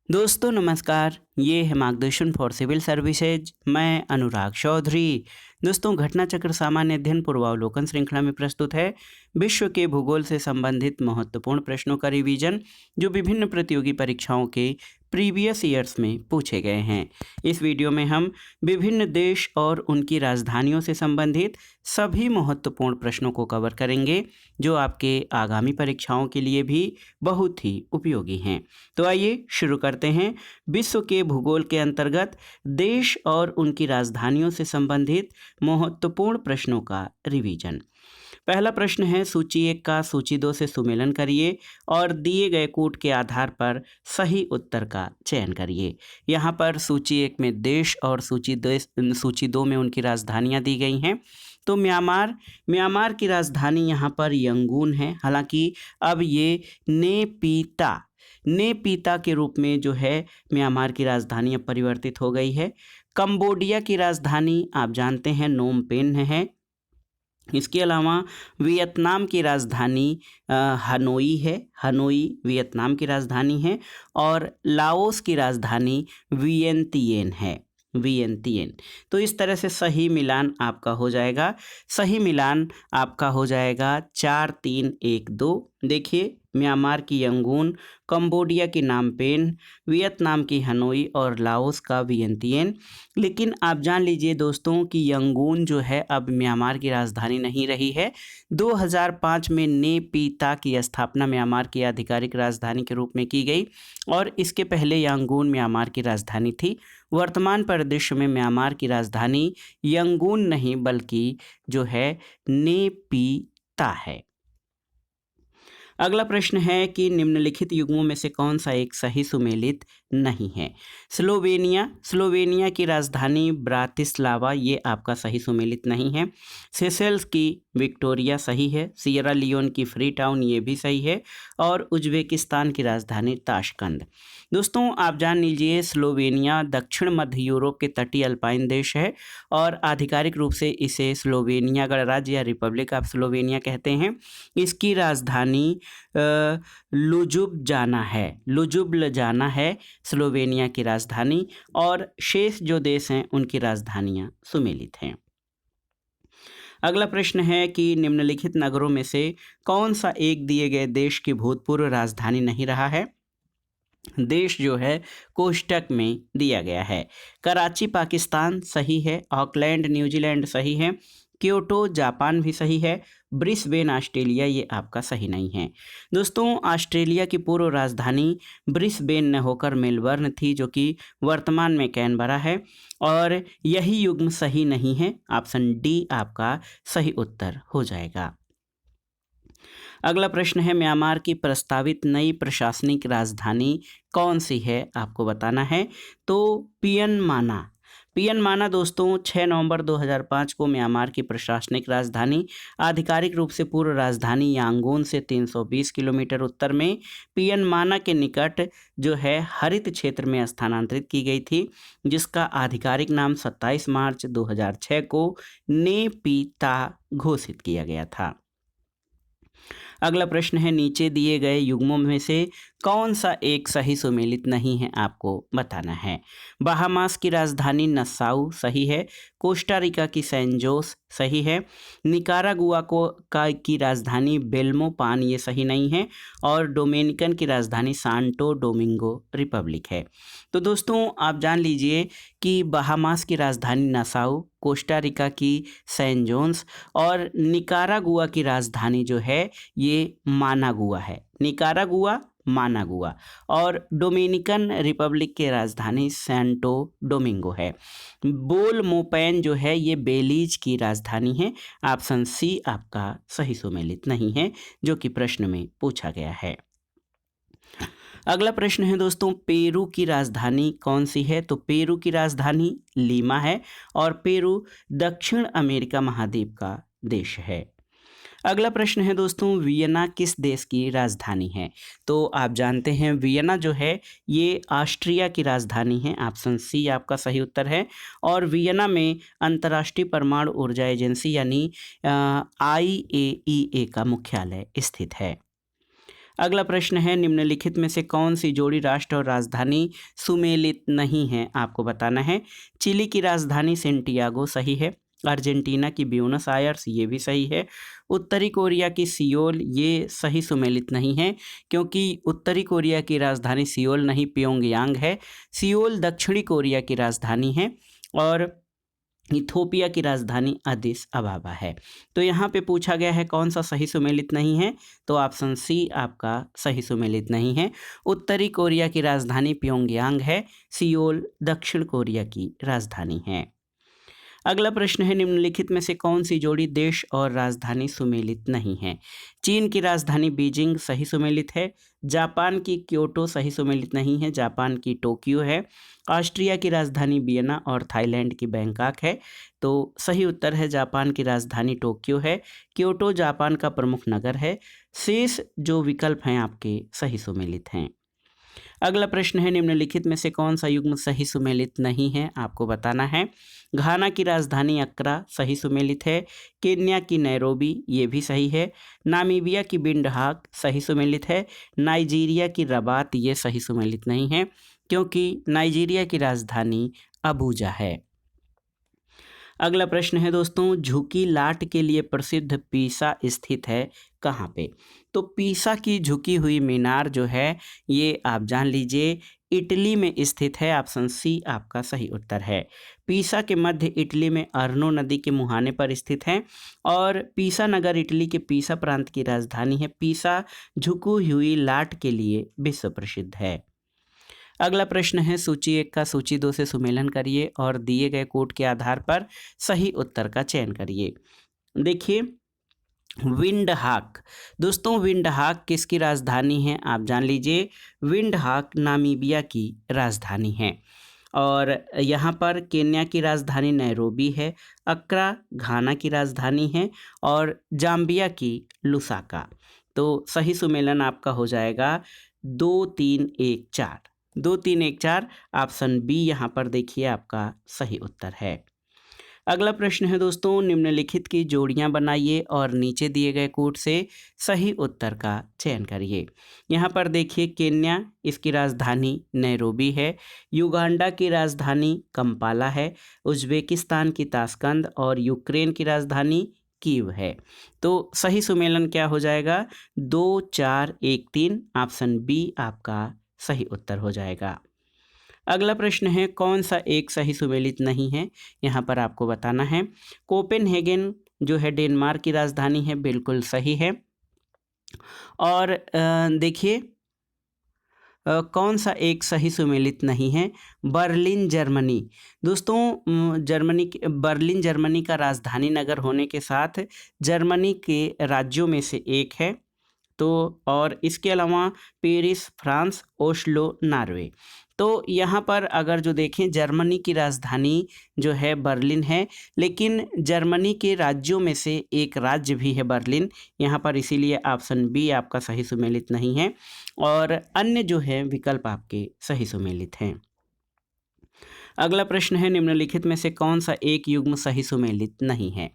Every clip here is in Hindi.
दोस्तों नमस्कार, ये है मार्गदर्शन फॉर सिविल सर्विसेज। मैं अनुराग चौधरी। दोस्तों, घटना चक्र सामान्य अध्ययन पूर्वावलोकन श्रृंखला में प्रस्तुत है विश्व के भूगोल से संबंधित महत्वपूर्ण प्रश्नों का रिवीजन, जो विभिन्न प्रतियोगी परीक्षाओं के प्रीवियस ईयर्स में पूछे गए हैं। इस वीडियो में हम विभिन्न देश और उनकी राजधानियों से संबंधित सभी महत्वपूर्ण प्रश्नों को कवर करेंगे, जो आपके आगामी परीक्षाओं के लिए भी बहुत ही उपयोगी हैं। तो आइए शुरू करते हैं विश्व के भूगोल के अंतर्गत देश और उनकी राजधानियों से संबंधित महत्वपूर्ण प्रश्नों का रिवीजन। पहला प्रश्न है, सूची 1 का सूची 2 से सुमेलन करिए और दिए गए कूट के आधार पर सही उत्तर का चयन करिए। यहाँ पर सूची 1 में देश और सूची 2 में उनकी राजधानियाँ दी गई हैं। तो म्यांमार की राजधानी यहाँ पर यंगून है। हालांकि अब ये नेपीता के रूप में जो है म्यांमार की राजधानी अब परिवर्तित हो गई है। कंबोडिया की राजधानी आप जानते हैं नोम पेन है। इसके अलावा वियतनाम की राजधानी हनोई है। हनोई वियतनाम की राजधानी है और लाओस की राजधानी वियंतियन है। वियंतियन। तो इस तरह से सही मिलान आपका हो जाएगा। सही मिलान आपका हो जाएगा 4 3 1 2। देखिए, म्यांमार की यंगून, कंबोडिया की नामपेन, वियतनाम की हनोई और लाओस का वियंतियन। लेकिन आप जान लीजिए दोस्तों कि यंगून जो है अब म्यांमार की राजधानी नहीं रही है। 2005 में नेपीता की स्थापना म्यांमार की आधिकारिक राजधानी के रूप में की गई और इसके पहले यांगून म्यांमार की राजधानी थी। वर्तमान परिदृश्य में म्यांमार की राजधानी यंगून नहीं बल्कि जो है नेपीता है। अगला प्रश्न है कि निम्नलिखित युग्मों में से कौन सा एक सही सुमेलित नहीं है। स्लोवेनिया की राजधानी ब्रातिस्लावा, ये आपका सही सुमेलित नहीं है। सेशेल्स की विक्टोरिया सही है। सियरा लियोन की फ्री टाउन, ये भी सही है। और उज्बेकिस्तान की राजधानी ताशकंद। दोस्तों, आप जान लीजिए स्लोवेनिया दक्षिण मध्य यूरोप के तटीय अल्पाइन देश है और आधिकारिक रूप से इसे स्लोवेनिया गणराज्य या रिपब्लिक ऑफ स्लोवेनिया कहते हैं। इसकी राजधानी लुजुब्लजाना है स्लोवेनिया की राजधानी, और शेष जो देश हैं उनकी राजधानियां सुमेलित हैं। अगला प्रश्न है कि निम्नलिखित नगरों में से कौन सा एक दिए गए देश की भूतपूर्व राजधानी नहीं रहा है। देश जो है कोष्टक में दिया गया है। कराची पाकिस्तान सही है। ऑकलैंड न्यूजीलैंड सही है। क्योटो जापान भी सही है। ब्रिस्बेन ऑस्ट्रेलिया, ये आपका सही नहीं है। दोस्तों, ऑस्ट्रेलिया की पूर्व राजधानी ब्रिस्बेन न होकर मेलबर्न थी, जो कि वर्तमान में कैनबरा है, और यही युग्म सही नहीं है। ऑप्शन डी आपका सही उत्तर हो जाएगा। अगला प्रश्न है, म्यांमार की प्रस्तावित नई प्रशासनिक राजधानी कौन सी है, आपको बताना है। तो पियनमाना दोस्तों 6 नवंबर 2005 को म्यांमार की प्रशासनिक राजधानी, आधिकारिक रूप से पूर्व राजधानी यांगून से 320 किलोमीटर उत्तर में पियनमाना के निकट जो है हरित क्षेत्र में स्थानांतरित की गई थी, जिसका आधिकारिक नाम 27 मार्च 2006 को नेपीता घोषित किया गया था। अगला प्रश्न है, नीचे दिए गए युग्मों में से कौन सा एक सही सुमेलित नहीं है, आपको बताना है। बहामास की राजधानी नसाउ सही है। कोस्टा रिका की सैन जोस सही है। निकारागुआ की राजधानी बेल्मोपान, ये सही नहीं है। और डोमिनिकन की राजधानी सांटो डोमिंगो रिपब्लिक है। तो दोस्तों, आप जान लीजिए कि बहामास की राजधानी नसाउ, कोस्टा रिका की सैन जोन्स और निकारागुआ की राजधानी जो है ये मानागुआ है। Nicaragua, Managua. और डोमिनिकन रिपब्लिक की राजधानी सैंटो डोमिंगो है। बोलमोपैन जो है ये बेलीज की राजधानी है। ऑप्शन सी आपका सही सुमेलित नहीं है, जो कि प्रश्न में पूछा गया है। अगला प्रश्न है दोस्तों, पेरू की राजधानी कौन सी है। तो पेरू की राजधानी लीमा है और पेरू दक्षिण अमेरिका महाद्वीप का देश है। अगला प्रश्न है दोस्तों, वियना किस देश की राजधानी है। तो आप जानते हैं वियना जो है ये ऑस्ट्रिया की राजधानी है। ऑप्शन सी आपका सही उत्तर है। और वियना में अंतर्राष्ट्रीय परमाणु ऊर्जा एजेंसी यानी IAEA का मुख्यालय स्थित है। अगला प्रश्न है, निम्नलिखित में से कौन सी जोड़ी राष्ट्र और राजधानी सुमेलित नहीं है, आपको बताना है। चिली की राजधानी सेंटियागो सही है। अर्जेंटीना की ब्यूनस आयर्स ये भी सही है। उत्तरी कोरिया की सियोल ये सही सुमेलित नहीं है, क्योंकि उत्तरी कोरिया की राजधानी सियोल नहीं प्योंगयांग है। सियोल दक्षिणी कोरिया की राजधानी है और इथोपिया की राजधानी अदिस अबाबा है। तो यहाँ पे पूछा गया है कौन सा सही सुमेलित नहीं है, तो ऑप्शन सी आपका सही सुमेलित नहीं है। उत्तरी कोरिया की राजधानी प्योंगयांग है। सियोल दक्षिण कोरिया की राजधानी है। अगला प्रश्न है, निम्नलिखित में से कौन सी जोड़ी देश और राजधानी सुमेलित नहीं है। चीन की राजधानी बीजिंग सही सुमेलित है। जापान की क्योटो सही सुमेलित नहीं है, जापान की टोक्यो है। ऑस्ट्रिया की राजधानी वियना और थाईलैंड की बैंकॉक है। तो सही उत्तर है जापान की राजधानी टोक्यो है। क्योटो जापान का प्रमुख नगर है। शेष जो विकल्प हैं आपके सही सुमेलित हैं। अगला प्रश्न है, निम्नलिखित में से कौन सा युग्म सही सुमेलित नहीं है, आपको बताना है। घाना की राजधानी अक्रा सही सुमेलित है। केन्या की नैरोबी ये भी सही है। नामीबिया की बिंडहाक सही सुमेलित है। नाइजीरिया की रबात ये सही सुमेलित नहीं है, क्योंकि नाइजीरिया की राजधानी अबूजा है। अगला प्रश्न है दोस्तों, झुकी लाट के लिए प्रसिद्ध पीसा स्थित है कहाँ पे। तो पीसा की झुकी हुई मीनार जो है ये आप जान लीजिए इटली में स्थित है। ऑप्शन सी आपका सही उत्तर है। पीसा के मध्य इटली में अर्नो नदी के मुहाने पर स्थित है और पीसा नगर इटली के पीसा प्रांत की राजधानी है। पीसा झुकी हुई लाट के लिए विश्व प्रसिद्ध है। अगला प्रश्न है, सूची 1 का सूची 2 से सुमेलन करिए और दिए गए कोड के आधार पर सही उत्तर का चयन करिए। देखिए, विंडहाक दोस्तों, विंडहाक किसकी राजधानी है आप जान लीजिए। विंडहाक नामीबिया की राजधानी है और यहाँ पर केन्या की राजधानी नैरोबी है। अक्रा घाना की राजधानी है और जाम्बिया की लुसाका। तो सही सुमेलन आपका हो जाएगा 2 3 1 4। 2 3 1 4 ऑप्शन बी यहाँ पर देखिए आपका सही उत्तर है। अगला प्रश्न है दोस्तों, निम्नलिखित की जोड़ियां बनाइए और नीचे दिए गए कोड से सही उत्तर का चयन करिए। यहाँ पर देखिए, केन्या इसकी राजधानी नैरोबी है। युगांडा की राजधानी कंपाला है। उज्बेकिस्तान की ताशकंद और यूक्रेन की राजधानी कीव है। तो सही सुमेलन क्या हो जाएगा, 2 4 1 3। ऑप्शन बी आपका सही उत्तर हो जाएगा। अगला प्रश्न है, कौन सा एक सही सुमेलित नहीं है, यहाँ पर आपको बताना है। कोपेनहेगन जो है डेनमार्क की राजधानी है, बिल्कुल सही है। और देखिए कौन सा एक सही सुमेलित नहीं है, बर्लिन जर्मनी। दोस्तों बर्लिन जर्मनी का राजधानी नगर होने के साथ जर्मनी के राज्यों में से एक है। तो और इसके अलावा पेरिस फ्रांस, ओस्लो नॉर्वे। तो यहाँ पर अगर जो देखें, जर्मनी की राजधानी जो है बर्लिन है, लेकिन जर्मनी के राज्यों में से एक राज्य भी है बर्लिन यहाँ पर, इसीलिए ऑप्शन बी आपका सही सुमेलित नहीं है और अन्य जो है विकल्प आपके सही सुमेलित हैं। अगला प्रश्न है, निम्नलिखित में से कौन सा एक युग्म सही सुमेलित नहीं है।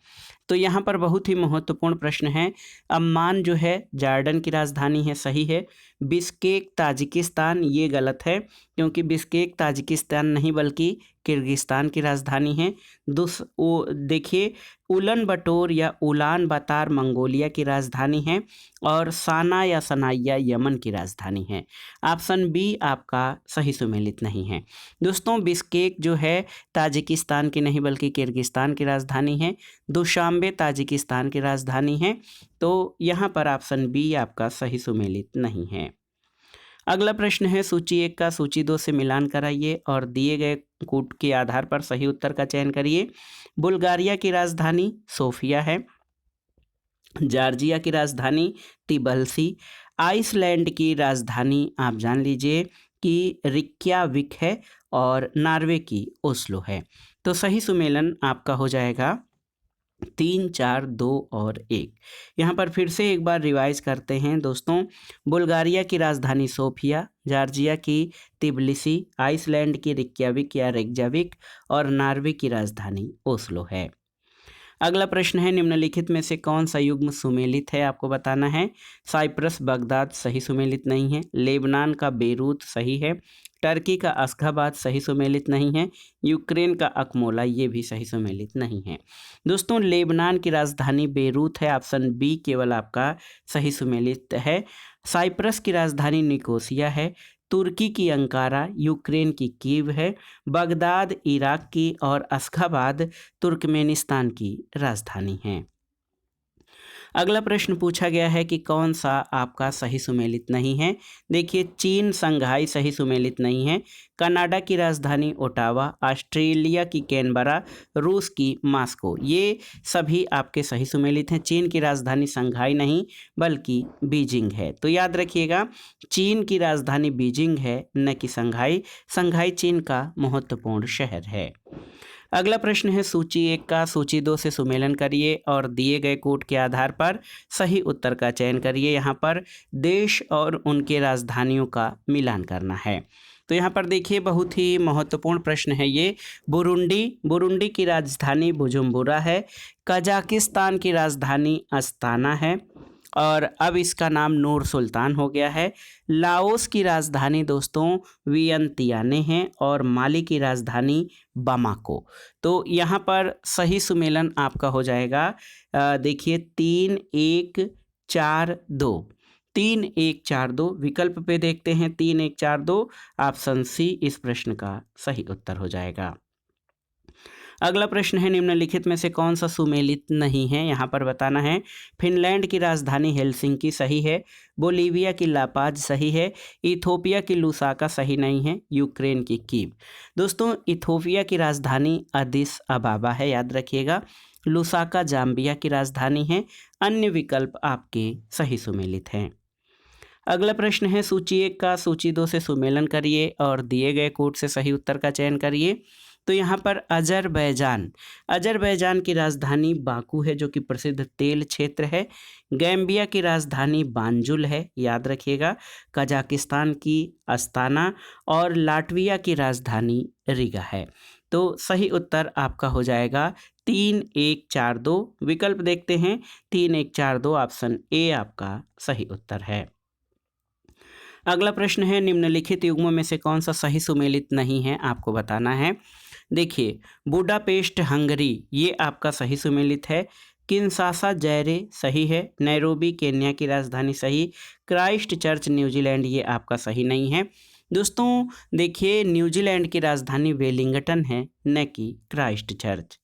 तो यहाँ पर बहुत ही महत्वपूर्ण प्रश्न है। अम्मान जो है जॉर्डन की राजधानी है, सही है। बिश्केक ताजिकिस्तान ये गलत है, क्योंकि बिश्केक ताजिकिस्तान नहीं बल्कि किर्गिस्तान की राजधानी है। देखिए, उलन बटोर या उलान बातार मंगोलिया की राजधानी है और साना या सनाया यमन की राजधानी है। ऑप्शन बी आपका सही सुमेलित नहीं है। दोस्तों, बिश्केक जो है ताजिकिस्तान की नहीं बल्कि किर्गिस्तान की राजधानी है। दुशांबे ताजिकिस्तान की राजधानी है। तो यहाँ पर ऑप्शन बी आपका सही सुमेलित नहीं है। अगला प्रश्न है, सूची 1 का सूची 2 से मिलान कराइए और दिए गए कोड के आधार पर सही उत्तर का चयन करिए। बुल्गारिया की राजधानी सोफिया है। जॉर्जिया की राजधानी तिबल्सी। आइसलैंड की राजधानी आप जान लीजिए कि रिक्याविक है और नॉर्वे की ओस्लो है। तो सही सुमेलन आपका हो जाएगा 3 4 2 और 1। यहाँ पर फिर से एक बार रिवाइज करते हैं दोस्तों। बुल्गारिया की राजधानी सोफिया, जॉर्जिया की तिबलिसी, आइसलैंड की रिक्याविक या रेक्जाविक और नॉर्वे की राजधानी ओस्लो है। अगला प्रश्न है निम्नलिखित में से कौन सा युग्म सुमेलित है, आपको बताना है। साइप्रस बगदाद सही सुमेलित नहीं है। लेबनान का बेरूत सही है। टर्की का अश्गाबाद सही सुमेलित नहीं है। यूक्रेन का अकमोला ये भी सही सुमेलित नहीं है। दोस्तों लेबनान की राजधानी बेरूत है, ऑप्शन बी केवल आपका सही सुमेलित है। साइप्रस की राजधानी निकोसिया है। तुर्की की अंकारा, यूक्रेन की कीव है। बगदाद इराक की और अश्गाबाद तुर्कमेनिस्तान की राजधानी है। अगला प्रश्न पूछा गया है कि कौन सा आपका सही सुमेलित नहीं है। देखिए चीन संघाई सही सुमेलित नहीं है। कनाडा की राजधानी ओटावा, ऑस्ट्रेलिया की कैनबरा, रूस की मॉस्को ये सभी आपके सही सुमेलित हैं। चीन की राजधानी संघाई नहीं बल्कि बीजिंग है, तो याद रखिएगा चीन की राजधानी बीजिंग है न कि संघाई। संघाई चीन का महत्वपूर्ण शहर है। अगला प्रश्न है सूची 1 का सूची 2 से सुमेलन करिए और दिए गए कोड के आधार पर सही उत्तर का चयन करिए। यहाँ पर देश और उनके राजधानियों का मिलान करना है। तो यहाँ पर देखिए बहुत ही महत्वपूर्ण प्रश्न है ये। बुरुंडी की राजधानी बुजुम्बुरा है। कजाकिस्तान की राजधानी अस्ताना है और अब इसका नाम नूर सुल्तान हो गया है। लाओस की राजधानी दोस्तों वियंतियाने है और माली की राजधानी बामाको। तो यहाँ पर सही सुमेलन आपका हो जाएगा देखिए 3 1 4 2। 3 1 4 2 विकल्प पे देखते हैं। 3 1 4 2 ऑप्शन सी इस प्रश्न का सही उत्तर हो जाएगा। अगला प्रश्न है निम्नलिखित में से कौन सा सुमेलित नहीं है, यहाँ पर बताना है। फिनलैंड की राजधानी हेलसिंकी सही है। बोलीविया की लापाज सही है। इथोपिया की लुसाका सही नहीं है। यूक्रेन की कीव। दोस्तों इथोपिया की राजधानी अदिस अबाबा है, याद रखिएगा। लुसाका जाम्बिया की राजधानी है। अन्य विकल्प आपके सही सुमेलित हैं। अगला प्रश्न है सूची 1 का सूची 2 से सुमेलन करिए और दिए गए कोड से सही उत्तर का चयन करिए। तो यहाँ पर अजरबैजान की राजधानी बाकू है जो कि प्रसिद्ध तेल क्षेत्र है। गैम्बिया की राजधानी बांजुल है, याद रखिएगा। कजाकिस्तान की अस्ताना और लाटविया की राजधानी रिगा है। तो सही उत्तर आपका हो जाएगा 3 1 4 2। विकल्प देखते हैं। 3 1 4 2 ऑप्शन ए आपका सही उत्तर है। अगला प्रश्न है निम्नलिखित युग्मों में से कौन सा सही सुमेलित नहीं है, आपको बताना है। देखिए बुडापेस्ट हंगरी ये आपका सही सुमेलित है। किंशासा जैरे सही है। नैरोबी केन्या की राजधानी सही। क्राइस्ट चर्च न्यूजीलैंड ये आपका सही नहीं है। दोस्तों देखिए न्यूजीलैंड की राजधानी वेलिंगटन है न कि क्राइस्ट चर्च।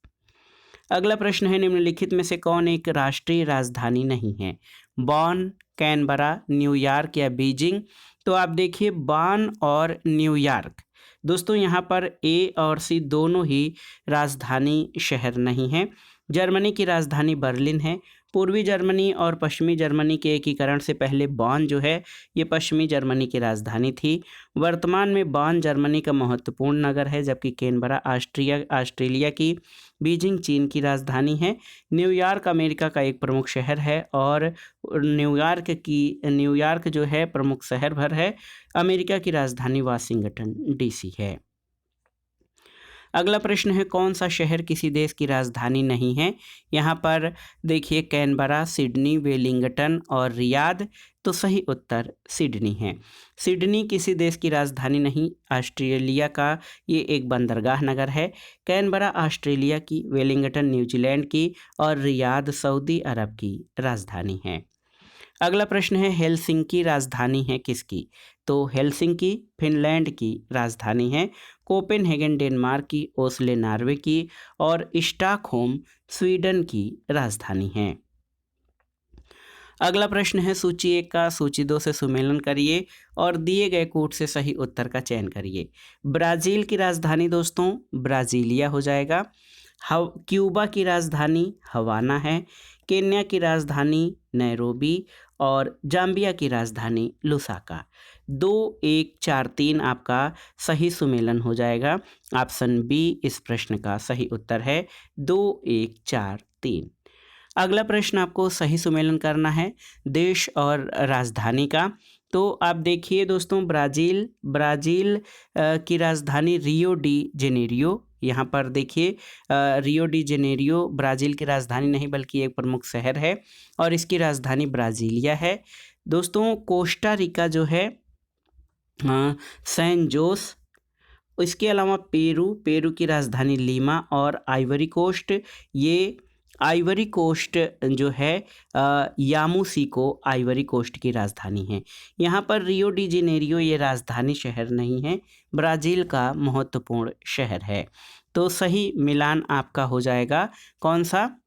अगला प्रश्न है निम्नलिखित में से कौन एक राष्ट्रीय राजधानी नहीं है। बॉन, कैनबरा, न्यूयॉर्क या बीजिंग। तो आप देखिए बॉन और न्यूयॉर्क दोस्तों यहाँ पर ए और सी दोनों ही राजधानी शहर नहीं है। जर्मनी की राजधानी बर्लिन है। पूर्वी जर्मनी और पश्चिमी जर्मनी के एकीकरण से पहले बॉन जो है ये पश्चिमी जर्मनी की राजधानी थी। वर्तमान में बॉन जर्मनी का महत्वपूर्ण नगर है जबकि कैनबरा ऑस्ट्रेलिया की, बीजिंग चीन की राजधानी है। न्यूयॉर्क अमेरिका का एक प्रमुख शहर है और न्यूयॉर्क जो है प्रमुख शहर भर है। अमेरिका की राजधानी वाशिंगटन डीसी है। अगला प्रश्न है कौन सा शहर किसी देश की राजधानी नहीं है। यहाँ पर देखिए कैनबरा, सिडनी, वेलिंगटन और रियाद। तो सही उत्तर सिडनी है। सिडनी किसी देश की राजधानी नहीं, ऑस्ट्रेलिया का ये एक बंदरगाह नगर है। कैनबरा ऑस्ट्रेलिया की, वेलिंगटन न्यूजीलैंड की और रियाद सऊदी अरब की राजधानी है। अगला प्रश्न है हेलसिंकी राजधानी है किसकी। तो हेलसिंकी फिनलैंड की राजधानी है। कोपेनहेगन डेनमार्क की, ओस्ले नॉर्वे की और स्टॉकहोम स्वीडन की राजधानी है। अगला प्रश्न है सूची 1 का सूची 2 से सुमेलन करिए और दिए गए कोड से सही उत्तर का चयन करिए। ब्राज़ील की राजधानी दोस्तों ब्राज़ीलिया हो जाएगा। क्यूबा की राजधानी हवाना है। केन्या की राजधानी नैरोबी और जाम्बिया की राजधानी लुसाका। 2 1 4 3 आपका सही सुमेलन हो जाएगा। ऑप्शन बी इस प्रश्न का सही उत्तर है। 2 1 4 3। अगला प्रश्न आपको सही सुमेलन करना है देश और राजधानी का। तो आप देखिए दोस्तों ब्राज़ील की राजधानी रियो डी जेनेरियो, यहाँ पर देखिए रियो डी जेनेरियो ब्राज़ील की राजधानी नहीं बल्कि एक प्रमुख शहर है और इसकी राजधानी ब्राज़ीलिया है। दोस्तों कोस्टा रिका जो है सैन जोस, इसके अलावा पेरू की राजधानी लीमा और आइवरी कोस्ट जो है यामूसिको आइवरी कोस्ट की राजधानी है। यहाँ पर रियो डी जेनेरियो ये राजधानी शहर नहीं है, ब्राज़ील का महत्वपूर्ण शहर है। तो सही मिलान आपका हो जाएगा कौन सा?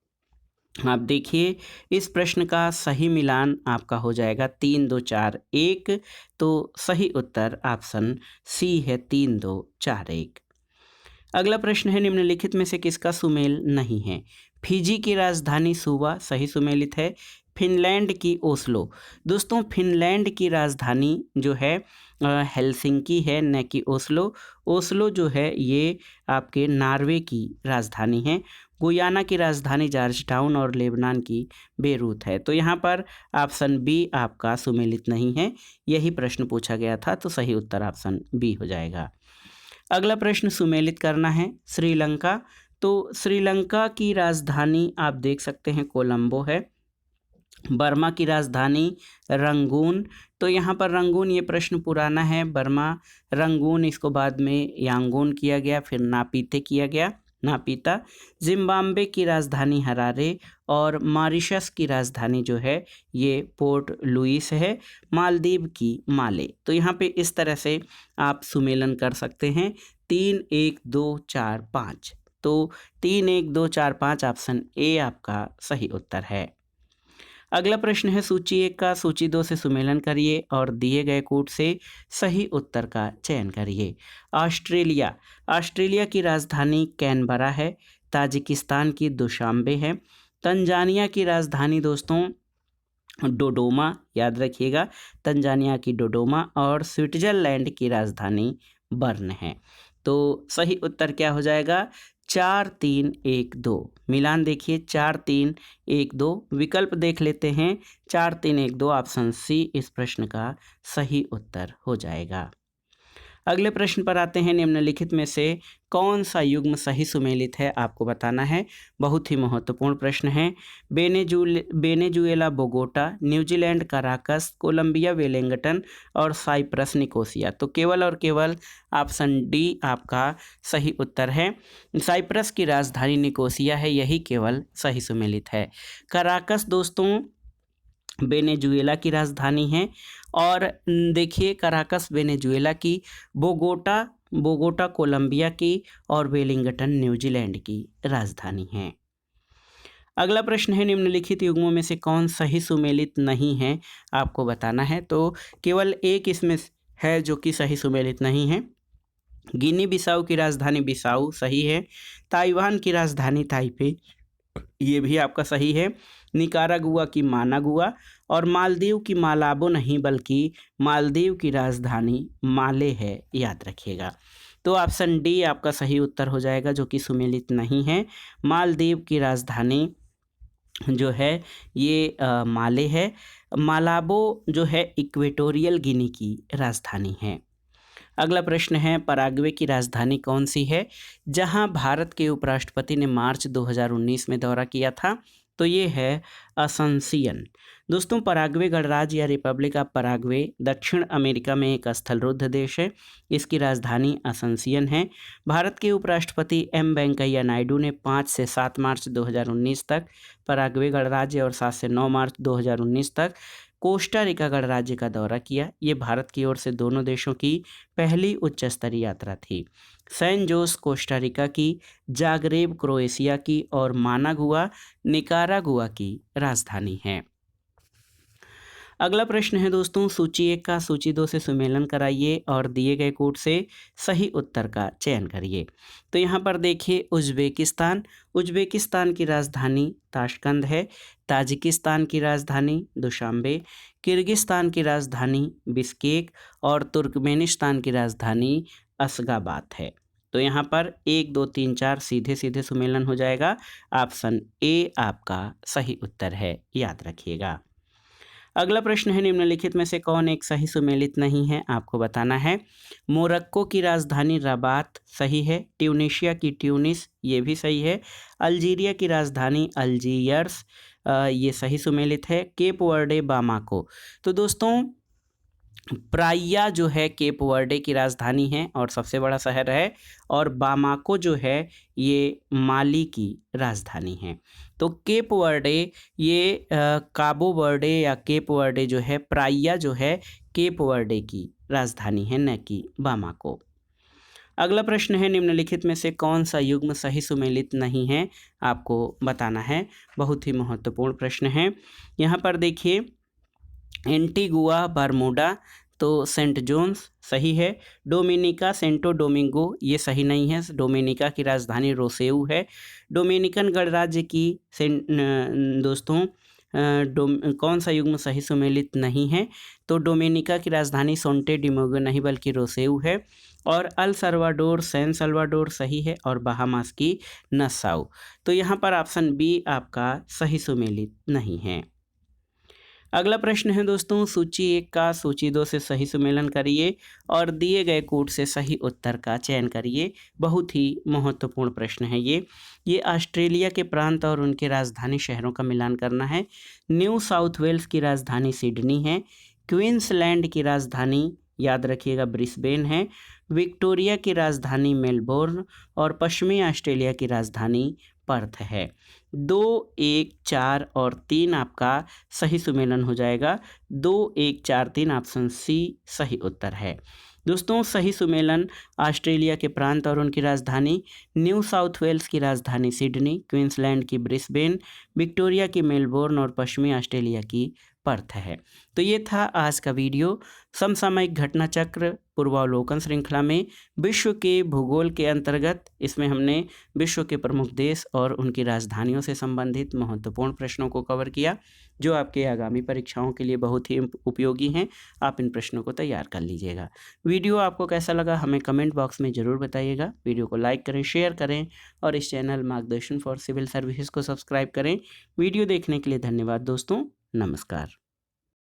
आप देखिए इस प्रश्न का सही मिलान आपका हो जाएगा 3 2 4 1। तो सही उत्तर ऑप्शन सी है 3 2 4 1। अगला प्रश्न है निम्नलिखित में से किसका सुमेल नहीं है? फिजी की राजधानी सुवा सही सुमेलित है। फिनलैंड की ओस्लो, दोस्तों फिनलैंड की राजधानी जो है हेलसिंकी है न कि ओस्लो। ओस्लो जो है ये आपके नॉर्वे की राजधानी है। गुयाना की राजधानी जॉर्जटाउन और लेबनान की बेरूत है। तो यहाँ पर ऑप्शन बी आपका सुमेलित नहीं है। यही प्रश्न पूछा गया था तो सही उत्तर ऑप्शन बी हो जाएगा। अगला प्रश्न सुमेलित करना है श्रीलंका। तो श्रीलंका की राजधानी आप देख सकते हैं कोलंबो है। बर्मा की राजधानी रंगून, तो यहाँ पर रंगून ये प्रश्न पुराना है। बर्मा रंगून, इसको बाद में यांगून किया गया, फिर नापीते किया गया, नापीता। जिम्बाब्वे की राजधानी हरारे और मॉरिशस की राजधानी जो है ये पोर्ट लुइस है। मालदीव की माले। तो यहाँ पे इस तरह से आप सुमेलन कर सकते हैं 3 1 2 4 5। तो 3 1 2 4 5 ऑप्शन ए आपका सही उत्तर है। अगला प्रश्न है सूची 1 का सूची 2 से सुमेलन करिए और दिए गए कोड से सही उत्तर का चयन करिए। ऑस्ट्रेलिया की राजधानी कैनबरा है। ताजिकिस्तान की दुशांबे है। तंजानिया की राजधानी दोस्तों डोडोमा, याद रखिएगा तंजानिया की डोडोमा। और स्विट्जरलैंड की राजधानी बर्न है। तो सही उत्तर क्या हो जाएगा? 4 3 1 2। मिलान देखिए 4 3 1 2। विकल्प देख लेते हैं 4 3 1 2। ऑप्शन सी इस प्रश्न का सही उत्तर हो जाएगा। अगले प्रश्न पर आते हैं। निम्नलिखित में से कौन सा युग्म सही सुमेलित है आपको बताना है। बहुत ही महत्वपूर्ण प्रश्न है। Venezuela Bogota, New Zealand Caracas, Colombia Wellington और साइप्रस निकोसिया। तो केवल और केवल ऑप्शन डी आपका सही उत्तर है। साइप्रस की राजधानी निकोसिया है, यही केवल सही सुमेलित है। कराकस दोस्तों वेनेजुएला की राजधानी है। और देखिए कराकस वेनेजुएला की, बोगोटा कोलंबिया की और वेलिंगटन न्यूजीलैंड की राजधानी है। अगला प्रश्न है निम्नलिखित युग्मों में से कौन सही सुमेलित नहीं है आपको बताना है। तो केवल एक इसमें है जो कि सही सुमेलित नहीं है। गिनी बिसाऊ की राजधानी बिसाऊ सही है। ताइवान की राजधानी ताइपे, ये भी आपका सही है। निकारागुआ की मानागुआ और मालदीव की मालाबो नहीं बल्कि मालदीव की राजधानी माले है, याद रखिएगा। तो ऑप्शन डी आपका सही उत्तर हो जाएगा जो कि सुमेलित नहीं है। मालदीव की राजधानी जो है ये माले है। मालाबो जो है इक्वेटोरियल गिनी की राजधानी है। अगला प्रश्न है पराग्वे की राजधानी कौन सी है जहां भारत के उपराष्ट्रपति ने मार्च 2019 में दौरा किया था। तो ये है असंसियन। दोस्तों पराग्वे गणराज्य या रिपब्लिक ऑफ पराग्वे दक्षिण अमेरिका में एक स्थलरुद्ध देश है। इसकी राजधानी असंसियन है। भारत के उपराष्ट्रपति एम वेंकैया नायडू ने 5 से 7 मार्च 2019 तक पराग्वे गणराज्य और 7 से 9 मार्च 2019 तक कोस्टा रिका गणराज्य का दौरा किया। ये भारत की ओर से दोनों देशों की पहली उच्च स्तरीय यात्रा थी। सैन जोस कोस्टा रिका की, जागरेब क्रोएशिया की और मानागुआ निकारागुआ की राजधानी है। अगला प्रश्न है दोस्तों सूची 1 का सूची 2 से सुमेलन कराइए और दिए गए कोड से सही उत्तर का चयन करिए। तो यहाँ पर देखिए उज्बेकिस्तान की राजधानी ताशकंद है। ताजिकिस्तान की राजधानी दुशांबे, किर्गिस्तान की राजधानी बिश्केक और तुर्कमेनिस्तान की राजधानी अशगाबाद है। तो यहाँ पर 1 2 3 4 सीधे सीधे सुमेलन हो जाएगा। ऑप्शन ए आपका सही उत्तर है, याद रखिएगा। अगला प्रश्न है निम्नलिखित में से कौन एक सही सुमेलित नहीं है, आपको बताना है। मोरक्को की राजधानी रबात सही है, ट्यूनीशिया की ट्यूनिस ये भी सही है, अल्जीरिया की राजधानी अल्जीयर्स ये सही सुमेलित है, केप वर्डे बामाको। तो दोस्तों प्राइया जो है केप वर्डे की राजधानी है और सबसे बड़ा शहर है, और बामाको जो है ये माली की राजधानी है। तो केप वर्डे ये काबो वर्डे या केप वर्डे जो है, प्राइया जो है केप वर्डे की राजधानी है, न कि बामाको। अगला प्रश्न है निम्नलिखित में से कौन सा युग्म सही सुमेलित नहीं है, आपको बताना है। बहुत ही महत्वपूर्ण प्रश्न है। यहाँ पर देखिए एंटीगुआ बरमूडा तो सेंट जोन्स सही है, डोमिनिका सेंटो डोमिंगो ये सही नहीं है, डोमिनिका की राजधानी रोसेऊ है, डोमिनिकन गणराज्य की दोस्तों कौन सा युग्म सही सुमेलित नहीं है, तो डोमिनिका की राजधानी सोंटे डिमोगो नहीं बल्कि रोसेऊ है, और अल सल्वाडोर सैन सल्वाडोर सही है, और बहामास की नसाउ। तो यहाँ पर ऑप्शन बी आपका सही सुमेलित नहीं है। अगला प्रश्न है दोस्तों सूची 1 का सूची 2 से सही सुमेलन करिए और दिए गए कोड से सही उत्तर का चयन करिए। बहुत ही महत्वपूर्ण प्रश्न है ये ऑस्ट्रेलिया के प्रांत और उनके राजधानी शहरों का मिलान करना है। न्यू साउथ वेल्स की राजधानी सिडनी है, क्वींसलैंड की राजधानी याद रखिएगा ब्रिस्बेन है, विक्टोरिया की राजधानी मेलबोर्न और पश्चिमी ऑस्ट्रेलिया की राजधानी पर्थ है। 2, 1, 4 और 3 आपका सही सुमेलन हो जाएगा। 2, 1, 4, 3 ऑप्शन सी सही उत्तर है। दोस्तों सही सुमेलन ऑस्ट्रेलिया के प्रांत और उनकी राजधानी, न्यू साउथ वेल्स की राजधानी सिडनी, क्वींसलैंड की ब्रिस्बेन, विक्टोरिया की मेलबोर्न और पश्चिमी ऑस्ट्रेलिया की पर्थ है। तो ये था आज का वीडियो। समसामयिक घटना चक्र पूर्वावलोकन श्रृंखला में विश्व के भूगोल के अंतर्गत इसमें हमने विश्व के प्रमुख देश और उनकी राजधानियों से संबंधित महत्वपूर्ण प्रश्नों को कवर किया, जो आपके आगामी परीक्षाओं के लिए बहुत ही उपयोगी हैं। आप इन प्रश्नों को तैयार कर लीजिएगा। वीडियो आपको कैसा लगा हमें कमेंट बॉक्स में ज़रूर बताइएगा। वीडियो को लाइक करें, शेयर करें और इस चैनल मार्गदर्शन फॉर सिविल सर्विसेज को सब्सक्राइब करें। वीडियो देखने के लिए धन्यवाद दोस्तों। नमस्कार।